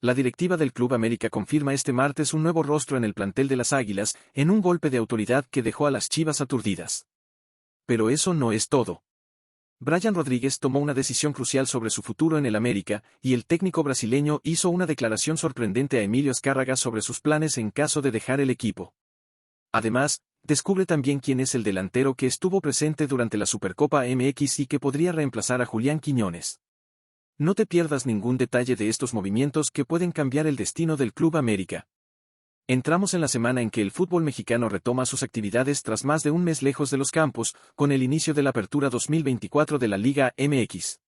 La directiva del Club América confirma este martes un nuevo rostro en el plantel de las Águilas, en un golpe de autoridad que dejó a las Chivas aturdidas. Pero eso no es todo. Brian Rodríguez tomó una decisión crucial sobre su futuro en el América, y el técnico brasileño hizo una declaración sorprendente a Emilio Azcárraga sobre sus planes en caso de dejar el equipo. Además, descubre también quién es el delantero que estuvo presente durante la Supercopa MX y que podría reemplazar a Julián Quiñones. No te pierdas ningún detalle de estos movimientos que pueden cambiar el destino del Club América. Entramos en la semana en que el fútbol mexicano retoma sus actividades tras más de un mes lejos de los campos, con el inicio de la apertura 2024 de la Liga MX.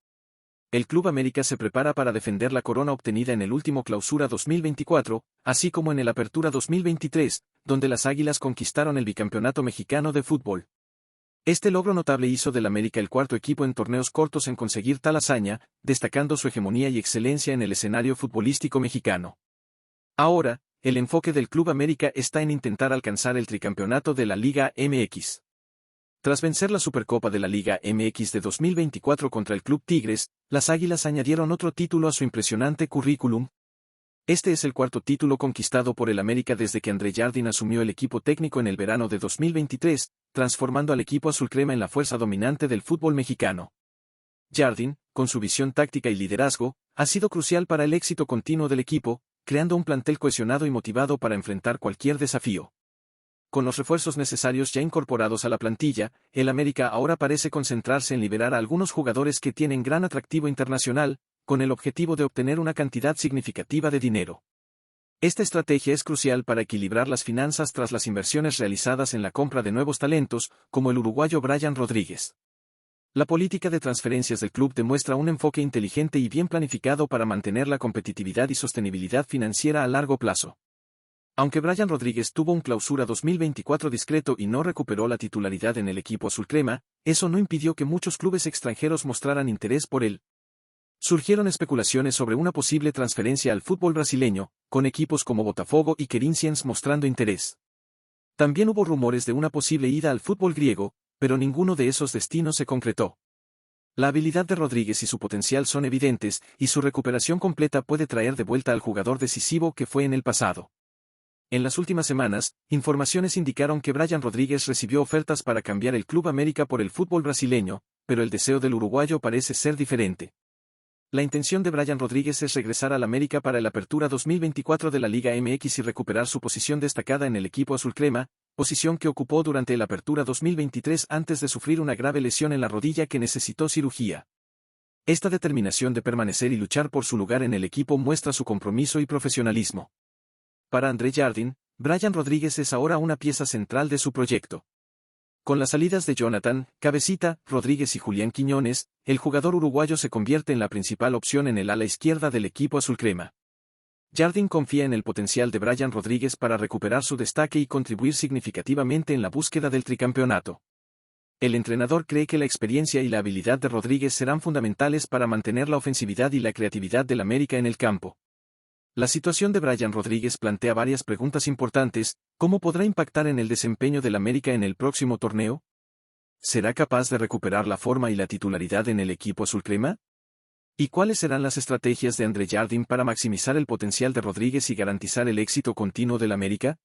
El Club América se prepara para defender la corona obtenida en el último Clausura 2024, así como en el Apertura 2023, donde las Águilas conquistaron el bicampeonato mexicano de fútbol. Este logro notable hizo del América el cuarto equipo en torneos cortos en conseguir tal hazaña, destacando su hegemonía y excelencia en el escenario futbolístico mexicano. Ahora, el enfoque del Club América está en intentar alcanzar el tricampeonato de la Liga MX. Tras vencer la Supercopa de la Liga MX de 2024 contra el Club Tigres, las Águilas añadieron otro título a su impresionante currículum. Este es el cuarto título conquistado por el América desde que André Jardín asumió el equipo técnico en el verano de 2023, transformando al equipo azulcrema en la fuerza dominante del fútbol mexicano. Jardín, con su visión táctica y liderazgo, ha sido crucial para el éxito continuo del equipo, creando un plantel cohesionado y motivado para enfrentar cualquier desafío. Con los refuerzos necesarios ya incorporados a la plantilla, el América ahora parece concentrarse en liberar a algunos jugadores que tienen gran atractivo internacional, con el objetivo de obtener una cantidad significativa de dinero. Esta estrategia es crucial para equilibrar las finanzas tras las inversiones realizadas en la compra de nuevos talentos, como el uruguayo Brian Rodríguez. La política de transferencias del club demuestra un enfoque inteligente y bien planificado para mantener la competitividad y sostenibilidad financiera a largo plazo. Aunque Brian Rodríguez tuvo un Clausura 2024 discreto y no recuperó la titularidad en el equipo azulcrema, eso no impidió que muchos clubes extranjeros mostraran interés por él. Surgieron especulaciones sobre una posible transferencia al fútbol brasileño, con equipos como Botafogo y Corinthians mostrando interés. También hubo rumores de una posible ida al fútbol griego, pero ninguno de esos destinos se concretó. La habilidad de Rodríguez y su potencial son evidentes, y su recuperación completa puede traer de vuelta al jugador decisivo que fue en el pasado. En las últimas semanas, informaciones indicaron que Brian Rodríguez recibió ofertas para cambiar el Club América por el fútbol brasileño, pero el deseo del uruguayo parece ser diferente. La intención de Brian Rodríguez es regresar al América para el Apertura 2024 de la Liga MX y recuperar su posición destacada en el equipo azulcrema, posición que ocupó durante el Apertura 2023 antes de sufrir una grave lesión en la rodilla que necesitó cirugía. Esta determinación de permanecer y luchar por su lugar en el equipo muestra su compromiso y profesionalismo. Para André Jardín, Brian Rodríguez es ahora una pieza central de su proyecto. Con las salidas de Jonathan, Cabecita, Rodríguez y Julián Quiñones, el jugador uruguayo se convierte en la principal opción en el ala izquierda del equipo azulcrema. Jardín confía en el potencial de Brian Rodríguez para recuperar su destaque y contribuir significativamente en la búsqueda del tricampeonato. El entrenador cree que la experiencia y la habilidad de Rodríguez serán fundamentales para mantener la ofensividad y la creatividad del América en el campo. La situación de Brian Rodríguez plantea varias preguntas importantes. ¿Cómo podrá impactar en el desempeño del América en el próximo torneo? ¿Será capaz de recuperar la forma y la titularidad en el equipo azulcrema? ¿Y cuáles serán las estrategias de André Jardín para maximizar el potencial de Rodríguez y garantizar el éxito continuo del América?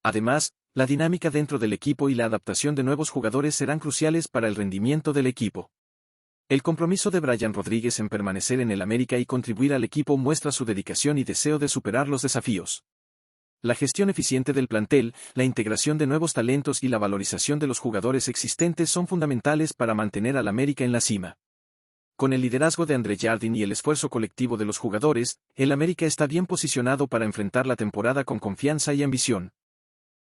Además, la dinámica dentro del equipo y la adaptación de nuevos jugadores serán cruciales para el rendimiento del equipo. El compromiso de Brian Rodríguez en permanecer en el América y contribuir al equipo muestra su dedicación y deseo de superar los desafíos. La gestión eficiente del plantel, la integración de nuevos talentos y la valorización de los jugadores existentes son fundamentales para mantener al América en la cima. Con el liderazgo de André Jardín y el esfuerzo colectivo de los jugadores, el América está bien posicionado para enfrentar la temporada con confianza y ambición.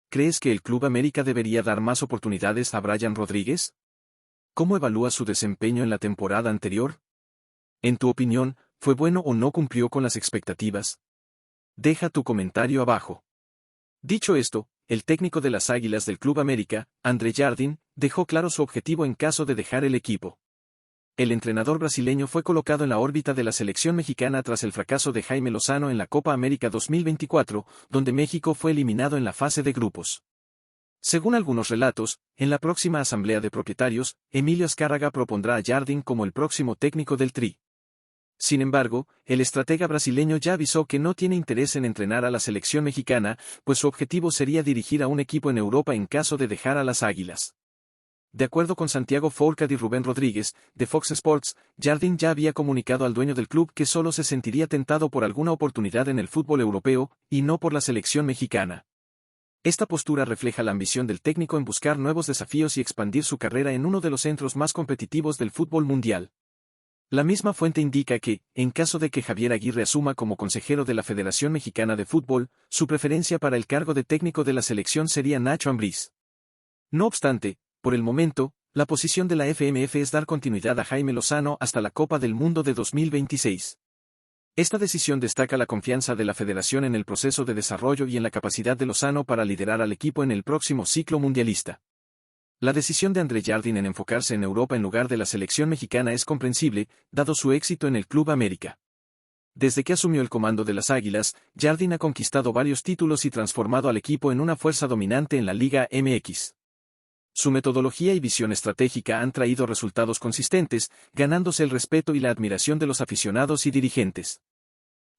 ¿Crees que el Club América debería dar más oportunidades a Brian Rodríguez? ¿Cómo evalúas su desempeño en la temporada anterior? En tu opinión, ¿fue bueno o no cumplió con las expectativas? Deja tu comentario abajo. Dicho esto, el técnico de las Águilas del Club América, André Jardín, dejó claro su objetivo en caso de dejar el equipo. El entrenador brasileño fue colocado en la órbita de la selección mexicana tras el fracaso de Jaime Lozano en la Copa América 2024, donde México fue eliminado en la fase de grupos. Según algunos relatos, en la próxima asamblea de propietarios, Emilio Azcárraga propondrá a Jardín como el próximo técnico del Tri. Sin embargo, el estratega brasileño ya avisó que no tiene interés en entrenar a la selección mexicana, pues su objetivo sería dirigir a un equipo en Europa en caso de dejar a las Águilas. De acuerdo con Santiago Fourcade y Rubén Rodríguez, de Fox Sports, Jardine ya había comunicado al dueño del club que solo se sentiría tentado por alguna oportunidad en el fútbol europeo, y no por la selección mexicana. Esta postura refleja la ambición del técnico en buscar nuevos desafíos y expandir su carrera en uno de los centros más competitivos del fútbol mundial. La misma fuente indica que, en caso de que Javier Aguirre asuma como consejero de la Federación Mexicana de Fútbol, su preferencia para el cargo de técnico de la selección sería Nacho Ambriz. No obstante, por el momento, la posición de la FMF es dar continuidad a Jaime Lozano hasta la Copa del Mundo de 2026. Esta decisión destaca la confianza de la Federación en el proceso de desarrollo y en la capacidad de Lozano para liderar al equipo en el próximo ciclo mundialista. La decisión de André Jardine en enfocarse en Europa en lugar de la selección mexicana es comprensible, dado su éxito en el Club América. Desde que asumió el comando de las Águilas, Jardine ha conquistado varios títulos y transformado al equipo en una fuerza dominante en la Liga MX. Su metodología y visión estratégica han traído resultados consistentes, ganándose el respeto y la admiración de los aficionados y dirigentes.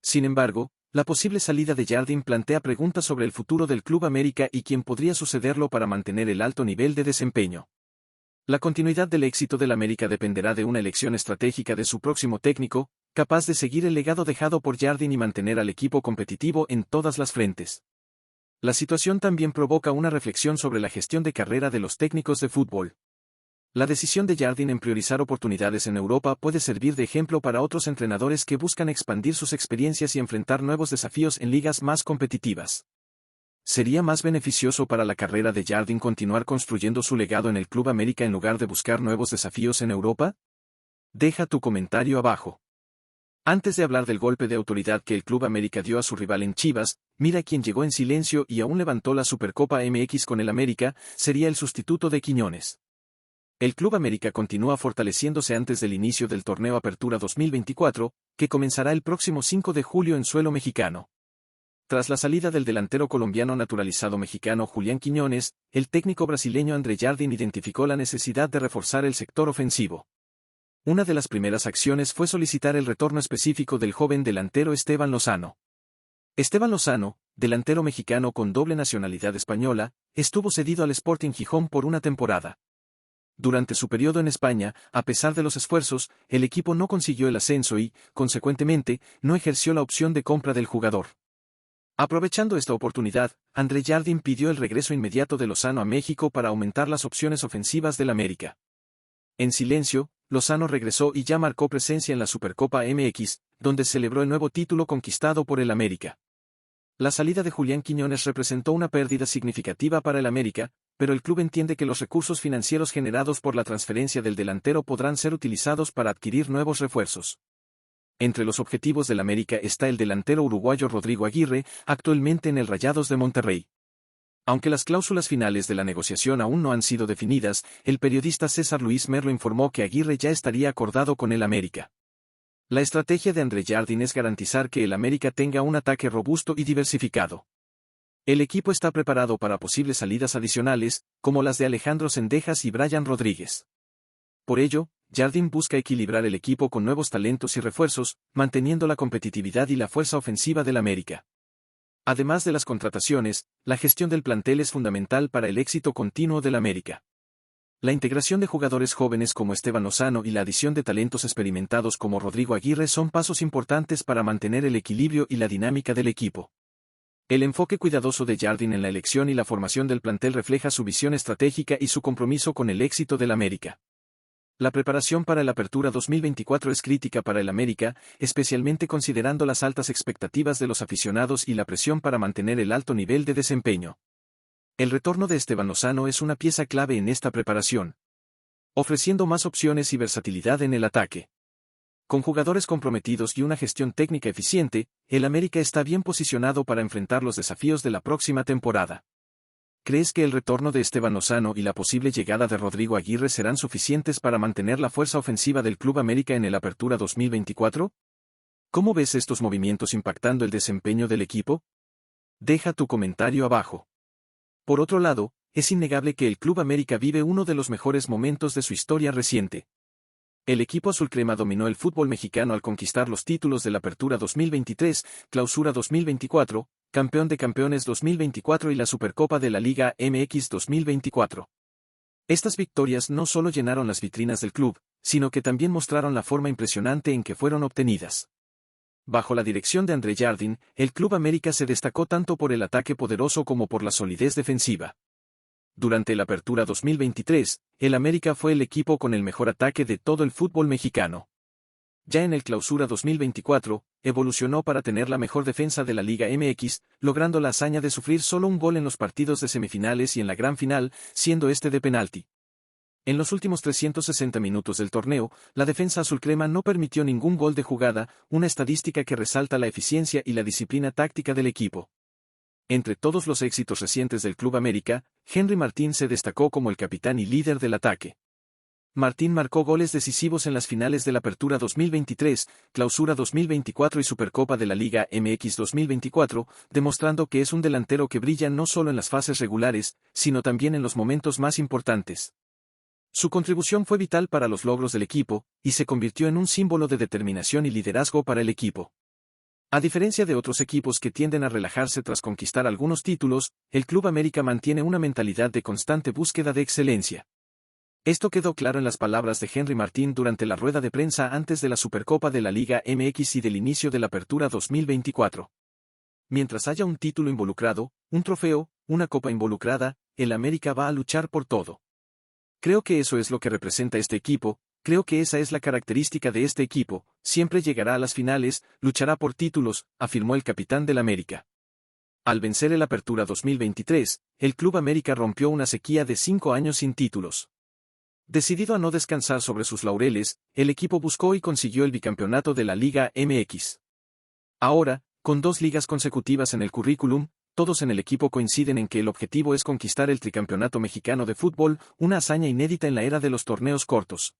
Sin embargo, la posible salida de Jardine plantea preguntas sobre el futuro del Club América y quién podría sucederlo para mantener el alto nivel de desempeño. La continuidad del éxito del América dependerá de una elección estratégica de su próximo técnico, capaz de seguir el legado dejado por Jardine y mantener al equipo competitivo en todas las frentes. La situación también provoca una reflexión sobre la gestión de carrera de los técnicos de fútbol. La decisión de Jardine en priorizar oportunidades en Europa puede servir de ejemplo para otros entrenadores que buscan expandir sus experiencias y enfrentar nuevos desafíos en ligas más competitivas. ¿Sería más beneficioso para la carrera de Jardine continuar construyendo su legado en el Club América en lugar de buscar nuevos desafíos en Europa? Deja tu comentario abajo. Antes de hablar del golpe de autoridad que el Club América dio a su rival en Chivas, mira quién llegó en silencio y aún levantó la Supercopa MX con el América, sería el sustituto de Quiñones. El Club América continúa fortaleciéndose antes del inicio del torneo Apertura 2024, que comenzará el próximo 5 de julio en suelo mexicano. Tras la salida del delantero colombiano naturalizado mexicano Julián Quiñones, el técnico brasileño André Jardine identificó la necesidad de reforzar el sector ofensivo. Una de las primeras acciones fue solicitar el retorno específico del joven delantero Esteban Lozano. Esteban Lozano, delantero mexicano con doble nacionalidad española, estuvo cedido al Sporting Gijón por una temporada. Durante su periodo en España, a pesar de los esfuerzos, el equipo no consiguió el ascenso y, consecuentemente, no ejerció la opción de compra del jugador. Aprovechando esta oportunidad, André Jardine pidió el regreso inmediato de Lozano a México para aumentar las opciones ofensivas del América. En silencio, Lozano regresó y ya marcó presencia en la Supercopa MX, donde celebró el nuevo título conquistado por el América. La salida de Julián Quiñones representó una pérdida significativa para el América, pero el club entiende que los recursos financieros generados por la transferencia del delantero podrán ser utilizados para adquirir nuevos refuerzos. Entre los objetivos del América está el delantero uruguayo Rodrigo Aguirre, actualmente en el Rayados de Monterrey. Aunque las cláusulas finales de la negociación aún no han sido definidas, el periodista César Luis Merlo informó que Aguirre ya estaría acordado con el América. La estrategia de André Jardine es garantizar que el América tenga un ataque robusto y diversificado. El equipo está preparado para posibles salidas adicionales, como las de Alejandro Zendejas y Brian Rodríguez. Por ello, Jardine busca equilibrar el equipo con nuevos talentos y refuerzos, manteniendo la competitividad y la fuerza ofensiva del América. Además de las contrataciones, la gestión del plantel es fundamental para el éxito continuo del América. La integración de jugadores jóvenes como Esteban Lozano y la adición de talentos experimentados como Rodrigo Aguirre son pasos importantes para mantener el equilibrio y la dinámica del equipo. El enfoque cuidadoso de Jardine en la elección y la formación del plantel refleja su visión estratégica y su compromiso con el éxito del América. La preparación para la Apertura 2024 es crítica para el América, especialmente considerando las altas expectativas de los aficionados y la presión para mantener el alto nivel de desempeño. El retorno de Esteban Lozano es una pieza clave en esta preparación, ofreciendo más opciones y versatilidad en el ataque. Con jugadores comprometidos y una gestión técnica eficiente, el América está bien posicionado para enfrentar los desafíos de la próxima temporada. ¿Crees que el retorno de Esteban Lozano y la posible llegada de Rodrigo Aguirre serán suficientes para mantener la fuerza ofensiva del Club América en el Apertura 2024? ¿Cómo ves estos movimientos impactando el desempeño del equipo? Deja tu comentario abajo. Por otro lado, es innegable que el Club América vive uno de los mejores momentos de su historia reciente. El equipo azulcrema dominó el fútbol mexicano al conquistar los títulos de la Apertura 2023, Clausura 2024, Campeón de Campeones 2024 y la Supercopa de la Liga MX 2024. Estas victorias no solo llenaron las vitrinas del club, sino que también mostraron la forma impresionante en que fueron obtenidas. Bajo la dirección de André Jardín, el Club América se destacó tanto por el ataque poderoso como por la solidez defensiva. Durante la Apertura 2023, el América fue el equipo con el mejor ataque de todo el fútbol mexicano. Ya en el Clausura 2024, evolucionó para tener la mejor defensa de la Liga MX, logrando la hazaña de sufrir solo un gol en los partidos de semifinales y en la gran final, siendo este de penalti. En los últimos 360 minutos del torneo, la defensa azulcrema no permitió ningún gol de jugada, una estadística que resalta la eficiencia y la disciplina táctica del equipo. Entre todos los éxitos recientes del Club América, Henry Martín se destacó como el capitán y líder del ataque. Martín marcó goles decisivos en las finales de la Apertura 2023, Clausura 2024 y Supercopa de la Liga MX 2024, demostrando que es un delantero que brilla no solo en las fases regulares, sino también en los momentos más importantes. Su contribución fue vital para los logros del equipo, y se convirtió en un símbolo de determinación y liderazgo para el equipo. A diferencia de otros equipos que tienden a relajarse tras conquistar algunos títulos, el Club América mantiene una mentalidad de constante búsqueda de excelencia. Esto quedó claro en las palabras de Henry Martín durante la rueda de prensa antes de la Supercopa de la Liga MX y del inicio de la Apertura 2024. Mientras haya un título involucrado, un trofeo, una copa involucrada, el América va a luchar por todo. Creo que eso es lo que representa este equipo. Creo que esa es la característica de este equipo, siempre llegará a las finales, luchará por títulos, afirmó el capitán del América. Al vencer el Apertura 2023, el Club América rompió una sequía de 5 años sin títulos. Decidido a no descansar sobre sus laureles, el equipo buscó y consiguió el bicampeonato de la Liga MX. Ahora, con 2 ligas consecutivas en el currículum, todos en el equipo coinciden en que el objetivo es conquistar el tricampeonato mexicano de fútbol, una hazaña inédita en la era de los torneos cortos.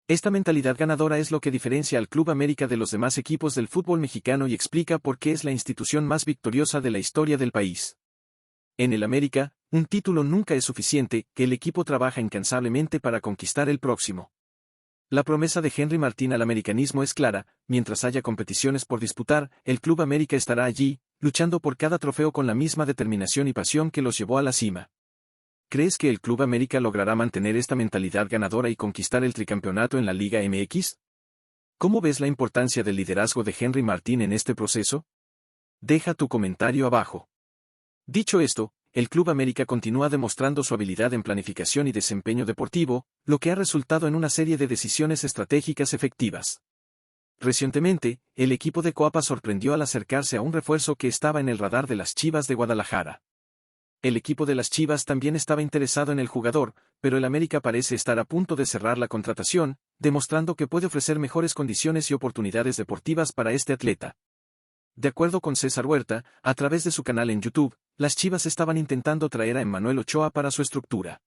Esta mentalidad ganadora es lo que diferencia al Club América de los demás equipos del fútbol mexicano y explica por qué es la institución más victoriosa de la historia del país. En el América, un título nunca es suficiente, que el equipo trabaja incansablemente para conquistar el próximo. La promesa de Henry Martín al americanismo es clara: mientras haya competiciones por disputar, el Club América estará allí, luchando por cada trofeo con la misma determinación y pasión que los llevó a la cima. ¿Crees que el Club América logrará mantener esta mentalidad ganadora y conquistar el tricampeonato en la Liga MX? ¿Cómo ves la importancia del liderazgo de Henry Martín en este proceso? Deja tu comentario abajo. Dicho esto, el Club América continúa demostrando su habilidad en planificación y desempeño deportivo, lo que ha resultado en una serie de decisiones estratégicas efectivas. Recientemente, el equipo de Coapa sorprendió al acercarse a un refuerzo que estaba en el radar de las Chivas de Guadalajara. El equipo de las Chivas también estaba interesado en el jugador, pero el América parece estar a punto de cerrar la contratación, demostrando que puede ofrecer mejores condiciones y oportunidades deportivas para este atleta. De acuerdo con César Huerta, a través de su canal en YouTube, las Chivas estaban intentando traer a Emmanuel Ochoa para su estructura.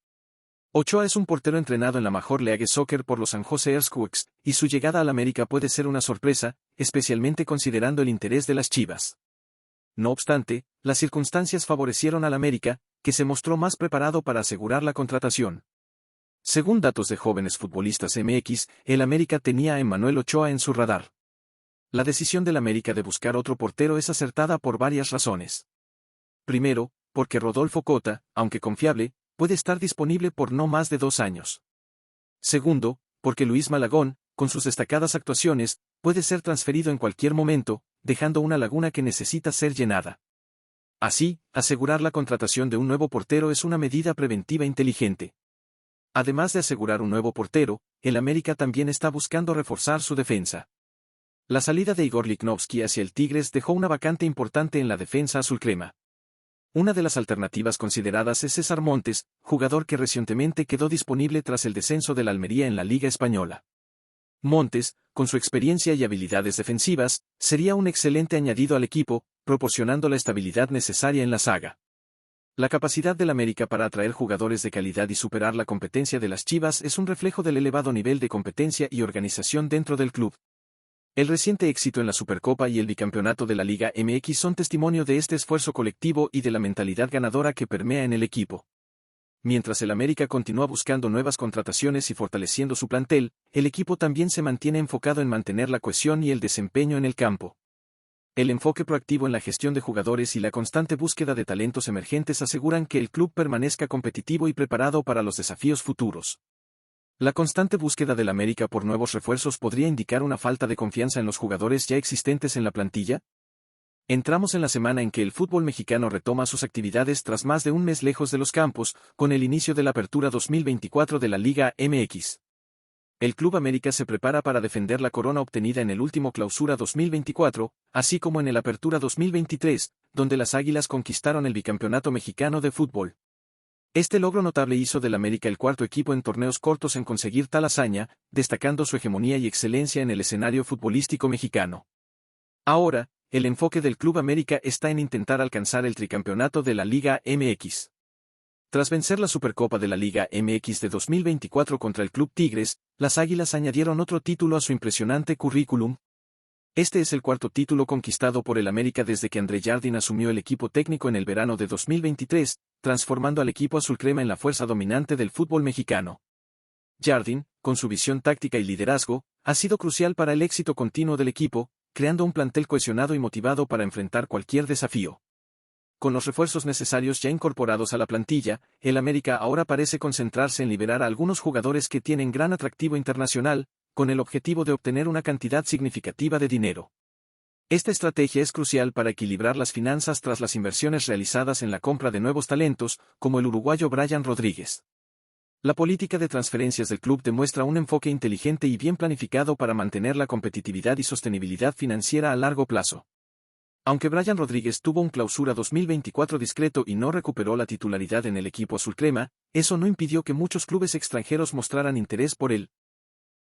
Ochoa es un portero entrenado en la Major League Soccer por los San Jose Earthquakes, y su llegada al América puede ser una sorpresa, especialmente considerando el interés de las Chivas. No obstante, las circunstancias favorecieron al América, que se mostró más preparado para asegurar la contratación. Según datos de Jóvenes Futbolistas MX, el América tenía a Emmanuel Ochoa en su radar. La decisión del América de buscar otro portero es acertada por varias razones. Primero, porque Rodolfo Cota, aunque confiable, puede estar disponible por no más de 2 años. Segundo, porque Luis Malagón, con sus destacadas actuaciones, puede ser transferido en cualquier momento, dejando una laguna que necesita ser llenada. Así, asegurar la contratación de un nuevo portero es una medida preventiva inteligente. Además de asegurar un nuevo portero, el América también está buscando reforzar su defensa. La salida de Igor Lichnowsky hacia el Tigres dejó una vacante importante en la defensa azulcrema. Una de las alternativas consideradas es César Montes, jugador que recientemente quedó disponible tras el descenso de la Almería en la Liga Española. Montes, con su experiencia y habilidades defensivas, sería un excelente añadido al equipo, proporcionando la estabilidad necesaria en la saga. La capacidad del América para atraer jugadores de calidad y superar la competencia de las Chivas es un reflejo del elevado nivel de competencia y organización dentro del club. El reciente éxito en la Supercopa y el bicampeonato de la Liga MX son testimonio de este esfuerzo colectivo y de la mentalidad ganadora que permea en el equipo. Mientras el América continúa buscando nuevas contrataciones y fortaleciendo su plantel, el equipo también se mantiene enfocado en mantener la cohesión y el desempeño en el campo. El enfoque proactivo en la gestión de jugadores y la constante búsqueda de talentos emergentes aseguran que el club permanezca competitivo y preparado para los desafíos futuros. La constante búsqueda del América por nuevos refuerzos podría indicar una falta de confianza en los jugadores ya existentes en la plantilla. Entramos en la semana en que el fútbol mexicano retoma sus actividades tras más de un mes lejos de los campos, con el inicio de la apertura 2024 de la Liga MX. El Club América se prepara para defender la corona obtenida en el último Clausura 2024, así como en el Apertura 2023, donde las Águilas conquistaron el bicampeonato mexicano de fútbol. Este logro notable hizo del América el cuarto equipo en torneos cortos en conseguir tal hazaña, destacando su hegemonía y excelencia en el escenario futbolístico mexicano. Ahora, el enfoque del Club América está en intentar alcanzar el tricampeonato de la Liga MX. Tras vencer la Supercopa de la Liga MX de 2024 contra el Club Tigres, las Águilas añadieron otro título a su impresionante currículum. Este es el cuarto título conquistado por el América desde que André Jardín asumió el equipo técnico en el verano de 2023, transformando al equipo azulcrema en la fuerza dominante del fútbol mexicano. Jardín, con su visión táctica y liderazgo, ha sido crucial para el éxito continuo del equipo, creando un plantel cohesionado y motivado para enfrentar cualquier desafío. Con los refuerzos necesarios ya incorporados a la plantilla, el América ahora parece concentrarse en liberar a algunos jugadores que tienen gran atractivo internacional, con el objetivo de obtener una cantidad significativa de dinero. Esta estrategia es crucial para equilibrar las finanzas tras las inversiones realizadas en la compra de nuevos talentos, como el uruguayo Brian Rodríguez. La política de transferencias del club demuestra un enfoque inteligente y bien planificado para mantener la competitividad y sostenibilidad financiera a largo plazo. Aunque Brian Rodríguez tuvo un Clausura 2024 discreto y no recuperó la titularidad en el equipo azulcrema, eso no impidió que muchos clubes extranjeros mostraran interés por él.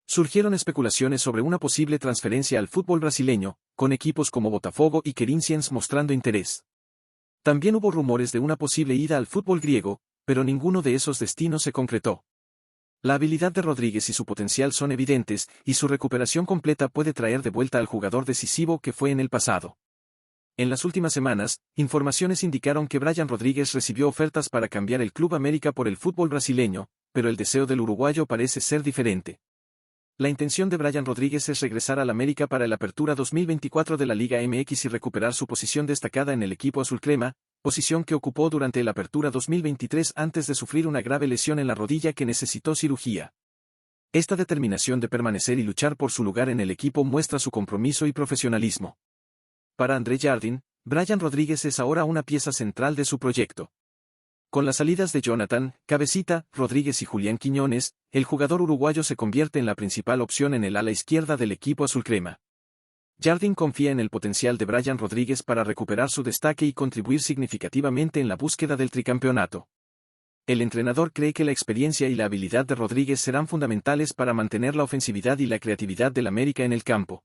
Surgieron especulaciones sobre una posible transferencia al fútbol brasileño, con equipos como Botafogo y Corinthians mostrando interés. También hubo rumores de una posible ida al fútbol griego, pero ninguno de esos destinos se concretó. La habilidad de Rodríguez y su potencial son evidentes, y su recuperación completa puede traer de vuelta al jugador decisivo que fue en el pasado. En las últimas semanas, informaciones indicaron que Brian Rodríguez recibió ofertas para cambiar el Club América por el fútbol brasileño, pero el deseo del uruguayo parece ser diferente. La intención de Brian Rodríguez es regresar al América para la Apertura 2024 de la Liga MX y recuperar su posición destacada en el equipo azulcrema, posición que ocupó durante la Apertura 2023 antes de sufrir una grave lesión en la rodilla que necesitó cirugía. Esta determinación de permanecer y luchar por su lugar en el equipo muestra su compromiso y profesionalismo. Para André Jardín, Brian Rodríguez es ahora una pieza central de su proyecto. Con las salidas de Jonathan, Cabecita, Rodríguez y Julián Quiñones, el jugador uruguayo se convierte en la principal opción en el ala izquierda del equipo azulcrema. Jardín confía en el potencial de Brian Rodríguez para recuperar su destaque y contribuir significativamente en la búsqueda del tricampeonato. El entrenador cree que la experiencia y la habilidad de Rodríguez serán fundamentales para mantener la ofensividad y la creatividad del América en el campo.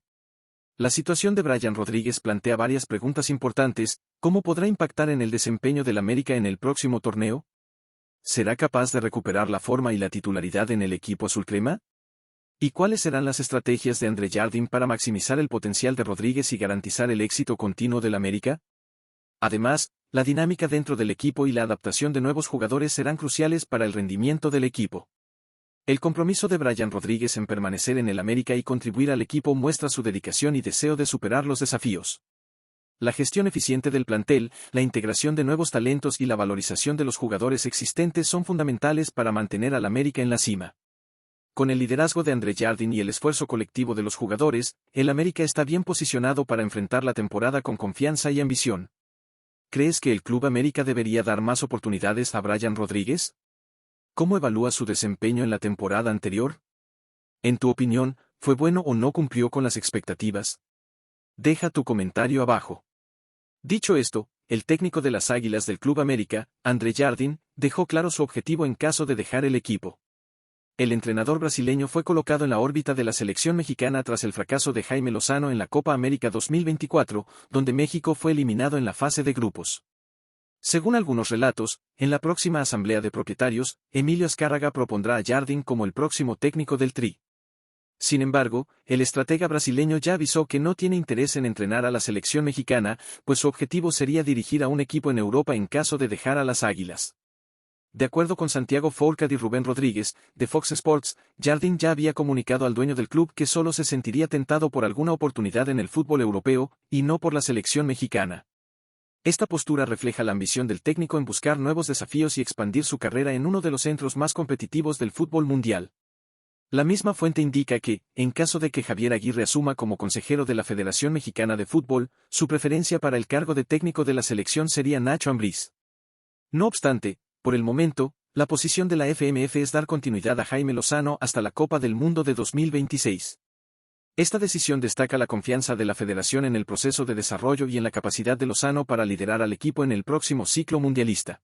La situación de Brian Rodríguez plantea varias preguntas importantes. ¿Cómo podrá impactar en el desempeño del América en el próximo torneo? ¿Será capaz de recuperar la forma y la titularidad en el equipo azulcrema? ¿Y cuáles serán las estrategias de André Jardín para maximizar el potencial de Rodríguez y garantizar el éxito continuo del América? Además, la dinámica dentro del equipo y la adaptación de nuevos jugadores serán cruciales para el rendimiento del equipo. El compromiso de Brian Rodríguez en permanecer en el América y contribuir al equipo muestra su dedicación y deseo de superar los desafíos. La gestión eficiente del plantel, la integración de nuevos talentos y la valorización de los jugadores existentes son fundamentales para mantener al América en la cima. Con el liderazgo de André Jardín y el esfuerzo colectivo de los jugadores, el América está bien posicionado para enfrentar la temporada con confianza y ambición. ¿Crees que el Club América debería dar más oportunidades a Brian Rodríguez? ¿Cómo evalúas su desempeño en la temporada anterior? En tu opinión, ¿fue bueno o no cumplió con las expectativas? Deja tu comentario abajo. Dicho esto, el técnico de las Águilas del Club América, André Jardín, dejó claro su objetivo en caso de dejar el equipo. El entrenador brasileño fue colocado en la órbita de la selección mexicana tras el fracaso de Jaime Lozano en la Copa América 2024, donde México fue eliminado en la fase de grupos. Según algunos relatos, en la próxima asamblea de propietarios, Emilio Azcárraga propondrá a Jardín como el próximo técnico del Tri. Sin embargo, el estratega brasileño ya avisó que no tiene interés en entrenar a la selección mexicana, pues su objetivo sería dirigir a un equipo en Europa en caso de dejar a las Águilas. De acuerdo con Santiago Fourcade y Rubén Rodríguez, de Fox Sports, Jardine ya había comunicado al dueño del club que solo se sentiría tentado por alguna oportunidad en el fútbol europeo, y no por la selección mexicana. Esta postura refleja la ambición del técnico en buscar nuevos desafíos y expandir su carrera en uno de los centros más competitivos del fútbol mundial. La misma fuente indica que, en caso de que Javier Aguirre asuma como consejero de la Federación Mexicana de Fútbol, su preferencia para el cargo de técnico de la selección sería Nacho Ambriz. No obstante, por el momento, la posición de la FMF es dar continuidad a Jaime Lozano hasta la Copa del Mundo de 2026. Esta decisión destaca la confianza de la federación en el proceso de desarrollo y en la capacidad de Lozano para liderar al equipo en el próximo ciclo mundialista.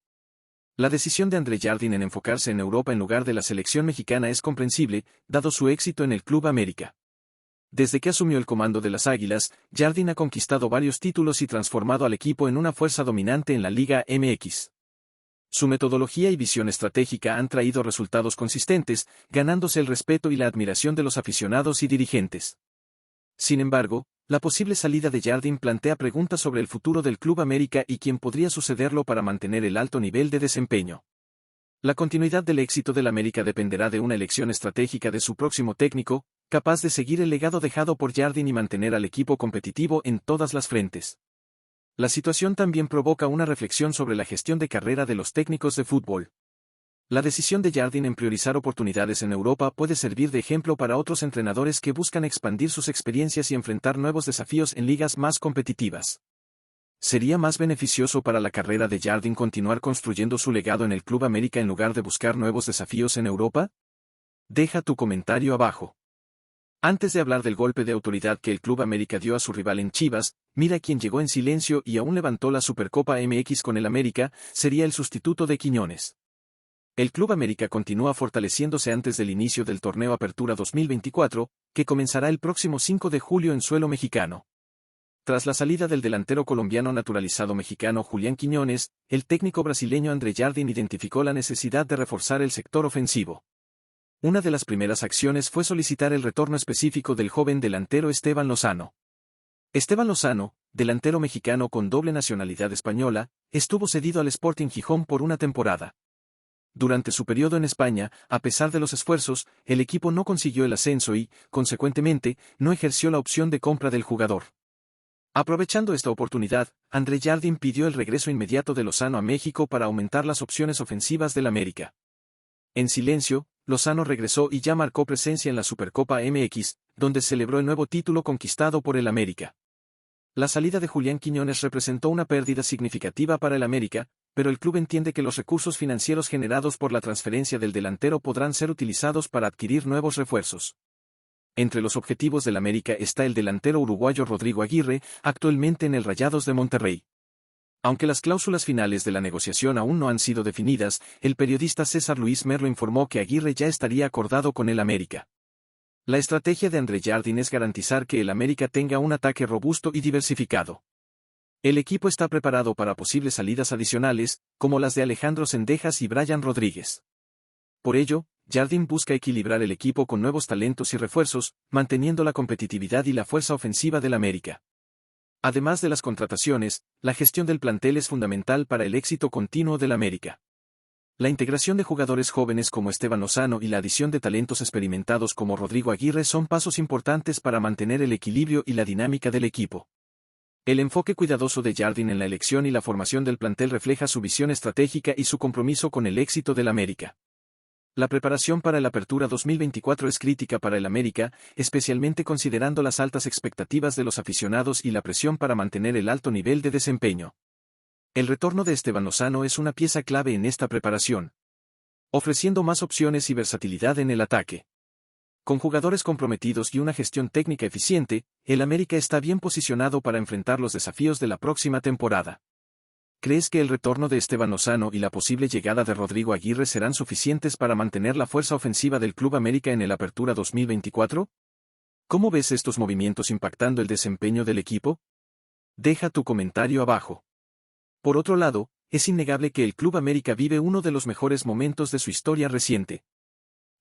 La decisión de André Jardine en enfocarse en Europa en lugar de la selección mexicana es comprensible, dado su éxito en el Club América. Desde que asumió el comando de las Águilas, Jardine ha conquistado varios títulos y transformado al equipo en una fuerza dominante en la Liga MX. Su metodología y visión estratégica han traído resultados consistentes, ganándose el respeto y la admiración de los aficionados y dirigentes. Sin embargo, la posible salida de Jardine plantea preguntas sobre el futuro del Club América y quién podría sucederlo para mantener el alto nivel de desempeño. La continuidad del éxito del América dependerá de una elección estratégica de su próximo técnico, capaz de seguir el legado dejado por Jardine y mantener al equipo competitivo en todas las frentes. La situación también provoca una reflexión sobre la gestión de carrera de los técnicos de fútbol. La decisión de Jardine en priorizar oportunidades en Europa puede servir de ejemplo para otros entrenadores que buscan expandir sus experiencias y enfrentar nuevos desafíos en ligas más competitivas. ¿Sería más beneficioso para la carrera de Jardine continuar construyendo su legado en el Club América en lugar de buscar nuevos desafíos en Europa? Deja tu comentario abajo. Antes de hablar del golpe de autoridad que el Club América dio a su rival en Chivas, mira quién llegó en silencio y aún levantó la Supercopa MX con el América, sería el sustituto de Quiñones. El Club América continúa fortaleciéndose antes del inicio del torneo Apertura 2024, que comenzará el próximo 5 de julio en suelo mexicano. Tras la salida del delantero colombiano naturalizado mexicano Julián Quiñones, el técnico brasileño André Jardine identificó la necesidad de reforzar el sector ofensivo. Una de las primeras acciones fue solicitar el retorno específico del joven delantero Esteban Lozano. Esteban Lozano, delantero mexicano con doble nacionalidad española, estuvo cedido al Sporting Gijón por una temporada. Durante su periodo en España, a pesar de los esfuerzos, el equipo no consiguió el ascenso y, consecuentemente, no ejerció la opción de compra del jugador. Aprovechando esta oportunidad, André Jardine pidió el regreso inmediato de Lozano a México para aumentar las opciones ofensivas del América. En silencio, Lozano regresó y ya marcó presencia en la Supercopa MX, donde celebró el nuevo título conquistado por el América. La salida de Julián Quiñones representó una pérdida significativa para el América, pero el club entiende que los recursos financieros generados por la transferencia del delantero podrán ser utilizados para adquirir nuevos refuerzos. Entre los objetivos del América está el delantero uruguayo Rodrigo Aguirre, actualmente en el Rayados de Monterrey. Aunque las cláusulas finales de la negociación aún no han sido definidas, el periodista César Luis Merlo informó que Aguirre ya estaría acordado con el América. La estrategia de André Jardine es garantizar que el América tenga un ataque robusto y diversificado. El equipo está preparado para posibles salidas adicionales, como las de Alejandro Zendejas y Brian Rodríguez. Por ello, Jardine busca equilibrar el equipo con nuevos talentos y refuerzos, manteniendo la competitividad y la fuerza ofensiva del América. Además de las contrataciones, la gestión del plantel es fundamental para el éxito continuo del América. La integración de jugadores jóvenes como Esteban Lozano y la adición de talentos experimentados como Rodrigo Aguirre son pasos importantes para mantener el equilibrio y la dinámica del equipo. El enfoque cuidadoso de Jardine en la elección y la formación del plantel refleja su visión estratégica y su compromiso con el éxito del América. La preparación para el Apertura 2024 es crítica para el América, especialmente considerando las altas expectativas de los aficionados y la presión para mantener el alto nivel de desempeño. El retorno de Esteban Lozano es una pieza clave en esta preparación, ofreciendo más opciones y versatilidad en el ataque. Con jugadores comprometidos y una gestión técnica eficiente, el América está bien posicionado para enfrentar los desafíos de la próxima temporada. ¿Crees que el retorno de Esteban Lozano y la posible llegada de Rodrigo Aguirre serán suficientes para mantener la fuerza ofensiva del Club América en el Apertura 2024? ¿Cómo ves estos movimientos impactando el desempeño del equipo? Deja tu comentario abajo. Por otro lado, es innegable que el Club América vive uno de los mejores momentos de su historia reciente.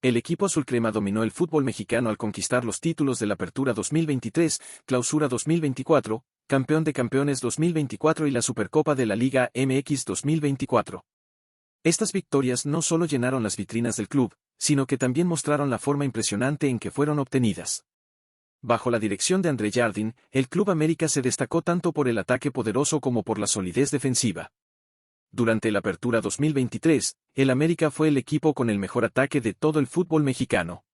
El equipo azulcrema dominó el fútbol mexicano al conquistar los títulos de la Apertura 2023, Clausura 2024, Campeón de Campeones 2024 y la Supercopa de la Liga MX 2024. Estas victorias no solo llenaron las vitrinas del club, sino que también mostraron la forma impresionante en que fueron obtenidas. Bajo la dirección de André Jardine, el Club América se destacó tanto por el ataque poderoso como por la solidez defensiva. Durante la Apertura 2023, el América fue el equipo con el mejor ataque de todo el fútbol mexicano.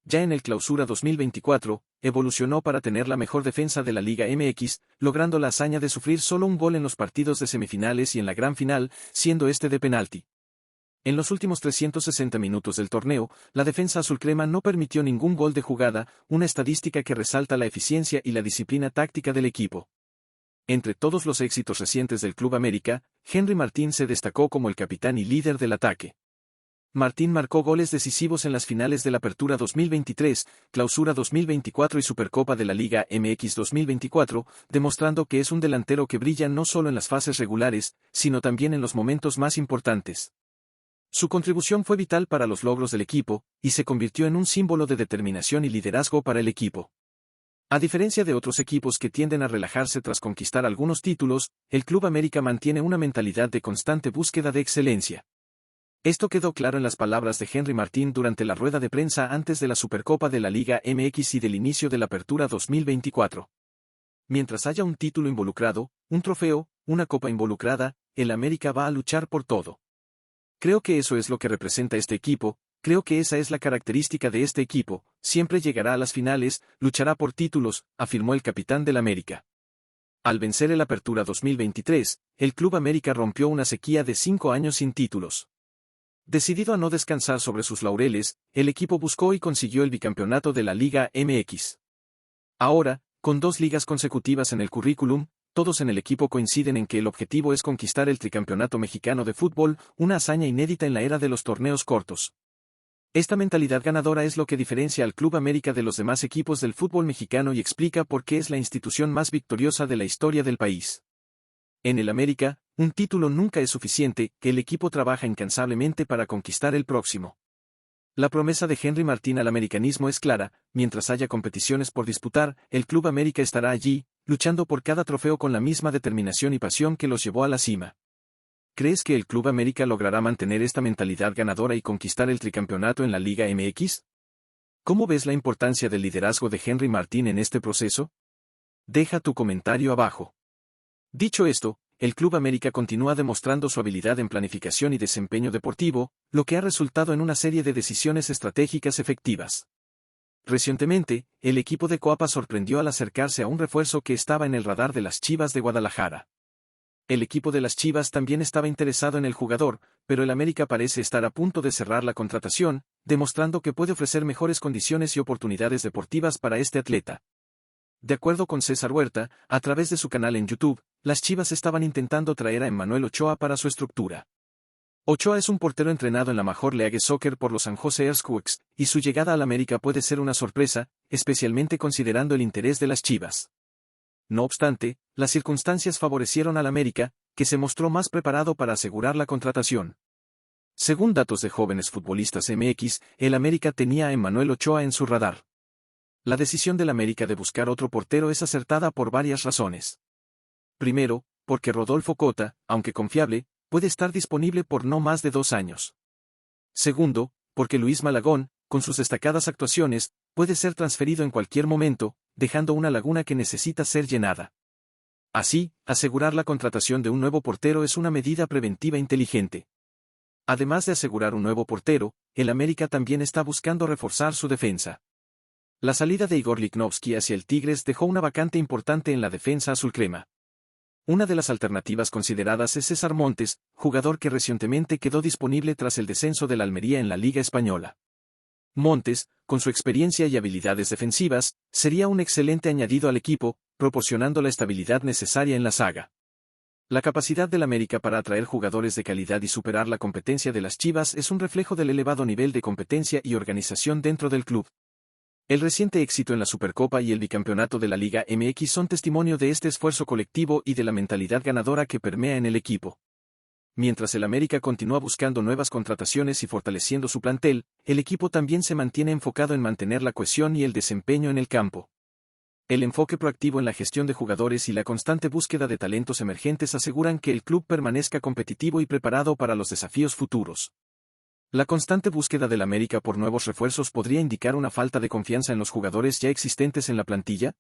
Ya en el Clausura 2024, evolucionó para tener la mejor defensa de la Liga MX, logrando la hazaña de sufrir solo un gol en los partidos de semifinales y en la gran final, siendo este de penalti. En los últimos 360 minutos del torneo, la defensa azulcrema no permitió ningún gol de jugada, una estadística que resalta la eficiencia y la disciplina táctica del equipo. Entre todos los éxitos recientes del Club América, Henry Martín se destacó como el capitán y líder del ataque. Martín marcó goles decisivos en las finales de la Apertura 2023, Clausura 2024 y Supercopa de la Liga MX 2024, demostrando que es un delantero que brilla no solo en las fases regulares, sino también en los momentos más importantes. Su contribución fue vital para los logros del equipo, y se convirtió en un símbolo de determinación y liderazgo para el equipo. A diferencia de otros equipos que tienden a relajarse tras conquistar algunos títulos, el Club América mantiene una mentalidad de constante búsqueda de excelencia. Esto quedó claro en las palabras de Henry Martín durante la rueda de prensa antes de la Supercopa de la Liga MX y del inicio de la Apertura 2024. Mientras haya un título involucrado, un trofeo, una copa involucrada, el América va a luchar por todo. Creo que eso es lo que representa este equipo, creo que esa es la característica de este equipo, siempre llegará a las finales, luchará por títulos, afirmó el capitán del América. Al vencer el Apertura 2023, el Club América rompió una sequía de 5 años sin títulos. Decidido a no descansar sobre sus laureles, el equipo buscó y consiguió el bicampeonato de la Liga MX. Ahora, con 2 ligas consecutivas en el currículum, todos en el equipo coinciden en que el objetivo es conquistar el tricampeonato mexicano de fútbol, una hazaña inédita en la era de los torneos cortos. Esta mentalidad ganadora es lo que diferencia al Club América de los demás equipos del fútbol mexicano y explica por qué es la institución más victoriosa de la historia del país. En el América, un título nunca es suficiente, que el equipo trabaja incansablemente para conquistar el próximo. La promesa de Henry Martín al americanismo es clara, mientras haya competiciones por disputar, el Club América estará allí, luchando por cada trofeo con la misma determinación y pasión que los llevó a la cima. ¿Crees que el Club América logrará mantener esta mentalidad ganadora y conquistar el tricampeonato en la Liga MX? ¿Cómo ves la importancia del liderazgo de Henry Martín en este proceso? Deja tu comentario abajo. Dicho esto, el Club América continúa demostrando su habilidad en planificación y desempeño deportivo, lo que ha resultado en una serie de decisiones estratégicas efectivas. Recientemente, el equipo de Coapa sorprendió al acercarse a un refuerzo que estaba en el radar de las Chivas de Guadalajara. El equipo de las Chivas también estaba interesado en el jugador, pero el América parece estar a punto de cerrar la contratación, demostrando que puede ofrecer mejores condiciones y oportunidades deportivas para este atleta. De acuerdo con César Huerta, a través de su canal en YouTube, las Chivas estaban intentando traer a Emmanuel Ochoa para su estructura. Ochoa es un portero entrenado en la Major League Soccer por los San Jose Earthquakes, y su llegada al América puede ser una sorpresa, especialmente considerando el interés de las Chivas. No obstante, las circunstancias favorecieron al América, que se mostró más preparado para asegurar la contratación. Según datos de Jóvenes Futbolistas MX, el América tenía a Emmanuel Ochoa en su radar. La decisión del América de buscar otro portero es acertada por varias razones. Primero, porque Rodolfo Cota, aunque confiable, puede estar disponible por no más de 2 años. Segundo, porque Luis Malagón, con sus destacadas actuaciones, puede ser transferido en cualquier momento, dejando una laguna que necesita ser llenada. Así, asegurar la contratación de un nuevo portero es una medida preventiva inteligente. Además de asegurar un nuevo portero, el América también está buscando reforzar su defensa. La salida de Igor Lichnowsky hacia el Tigres dejó una vacante importante en la defensa azulcrema. Una de las alternativas consideradas es César Montes, jugador que recientemente quedó disponible tras el descenso de la Almería en la Liga Española. Montes, con su experiencia y habilidades defensivas, sería un excelente añadido al equipo, proporcionando la estabilidad necesaria en la saga. La capacidad del América para atraer jugadores de calidad y superar la competencia de las Chivas es un reflejo del elevado nivel de competencia y organización dentro del club. El reciente éxito en la Supercopa y el bicampeonato de la Liga MX son testimonio de este esfuerzo colectivo y de la mentalidad ganadora que permea en el equipo. Mientras el América continúa buscando nuevas contrataciones y fortaleciendo su plantel, el equipo también se mantiene enfocado en mantener la cohesión y el desempeño en el campo. El enfoque proactivo en la gestión de jugadores y la constante búsqueda de talentos emergentes aseguran que el club permanezca competitivo y preparado para los desafíos futuros. La constante búsqueda del América por nuevos refuerzos podría indicar una falta de confianza en los jugadores ya existentes en la plantilla.